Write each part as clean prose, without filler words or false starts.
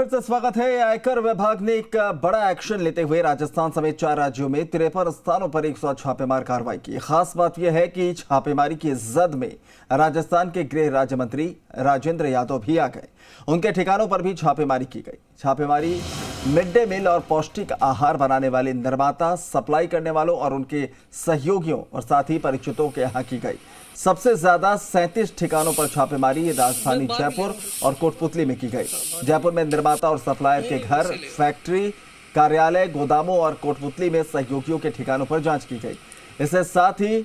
फिर से स्वागत है। आयकर विभाग ने एक बड़ा एक्शन लेते हुए राजस्थान समेत 4 राज्यों में 53 स्थानों पर 100 छापेमार कार्रवाई की। खास बात यह है कि छापेमारी की जद में राजस्थान के गृह राज्य मंत्री राजेंद्र यादव भी आ गए। उनके ठिकानों पर भी छापेमारी की गई। छापेमारी मिड डे मील और पौष्टिक आहार बनाने वाले निर्माता, सप्लाई करने वालों और उनके सहयोगियों और साथ ही परिचितों के यहाँ की गई। सबसे ज्यादा 37 ठिकानों पर छापेमारी राजधानी जयपुर और कोटपुतली में की गई। जयपुर में निर्माता और सप्लायर के घर, फैक्ट्री, कार्यालय, गोदामों और कोटपुतली में सहयोगियों के ठिकानों पर जांच की गई। इसके साथ ही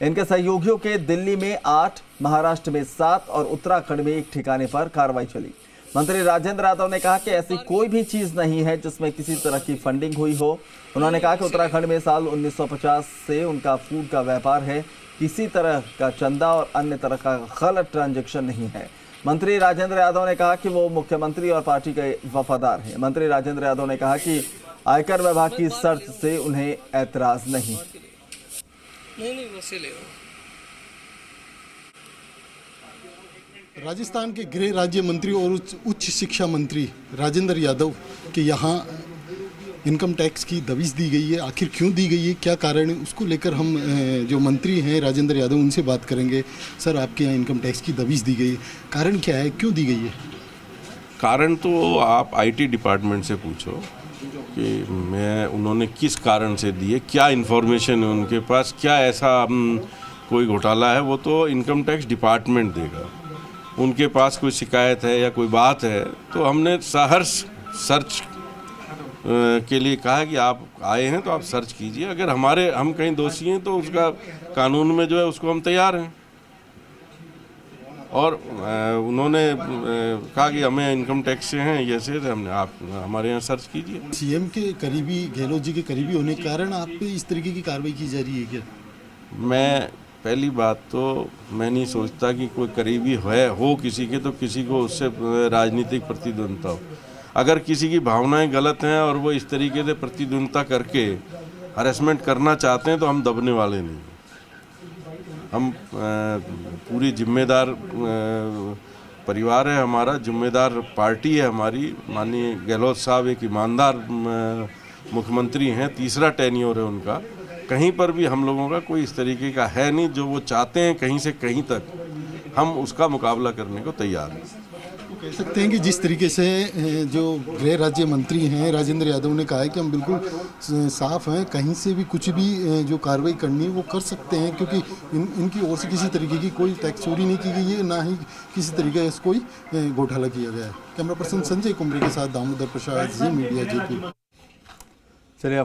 इनके सहयोगियों के दिल्ली में 8, महाराष्ट्र में 7 और उत्तराखंड में 1 ठिकाने पर कार्रवाई चली। मंत्री राजेंद्र यादव ने कहा कि ऐसी कोई भी चीज नहीं है जिसमें किसी तरह की फंडिंग हुई हो। उन्होंने कहा कि उत्तराखंड में साल 1950 से उनका फूड का व्यापार है। किसी तरह का चंदा और अन्य तरह का गलत ट्रांजैक्शन नहीं है। मंत्री राजेंद्र यादव ने कहा कि वो मुख्यमंत्री और पार्टी के वफादार हैं। मंत्री राजेंद्र यादव ने कहा कि आयकर विभाग की शर्त से उन्हें ऐतराज नहीं। राजस्थान के गृह राज्य मंत्री और उच्च शिक्षा मंत्री राजेंद्र यादव के यहाँ इनकम टैक्स की दबिश दी गई है। आखिर क्यों दी गई है, क्या कारण है, उसको लेकर हम जो मंत्री हैं राजेंद्र यादव उनसे बात करेंगे। सर, आपके यहाँ इनकम टैक्स की दबिश दी गई है, कारण क्या है, क्यों दी गई है? कारण तो आप आईटी डिपार्टमेंट से पूछो कि उन्होंने किस कारण से दिए, क्या इन्फॉर्मेशन है उनके पास, क्या ऐसा कोई घोटाला है, वो तो इनकम टैक्स डिपार्टमेंट देगा। उनके पास कोई शिकायत है या कोई बात है तो हमने सहर्ष सर्च के लिए कहा कि आप आए हैं तो आप सर्च कीजिए। अगर हम कहीं दोषी हैं तो उसका कानून में जो है उसको हम तैयार हैं। और उन्होंने कहा कि हमें इनकम टैक्स से हैं जैसे, हमने आप हमारे यहाँ सर्च कीजिए। सीएम के करीबी, गहलोत जी के करीबी होने के कारण आप पे इस तरीके की कार्रवाई की जा रही है क्या? पहली बात तो मैं नहीं सोचता कि कोई करीबी हो किसी के तो किसी को उससे राजनीतिक प्रतिद्वंद्विता हो। अगर किसी की भावनाएं गलत हैं और वो इस तरीके से प्रतिद्वंद्विता करके हरेसमेंट करना चाहते हैं तो हम दबने वाले नहीं। हम पूरी जिम्मेदार परिवार है हमारा, जिम्मेदार पार्टी है हमारी। माननीय गहलोत साहब एक ईमानदार मुख्यमंत्री हैं, तीसरा टेन्योर है उनका। कहीं पर भी हम लोगों का कोई इस तरीके का है नहीं। जो वो चाहते हैं कहीं से कहीं तक, हम उसका मुकाबला करने को तैयार हैं। कह सकते हैं कि जिस तरीके से जो गृह राज्य मंत्री हैं राजेंद्र यादव ने कहा है कि हम बिल्कुल साफ हैं, कहीं से भी कुछ भी जो कार्रवाई करनी है वो कर सकते हैं, क्योंकि इनकी ओर से किसी तरीके की कोई टैक्स चोरी नहीं की गई है, ना ही किसी तरीके से कोई घोटाला किया गया है। कैमरा पर्सन संजय कुमरे के साथ दामोदर प्रसाद, जी मीडिया, जयपुर। चलिए।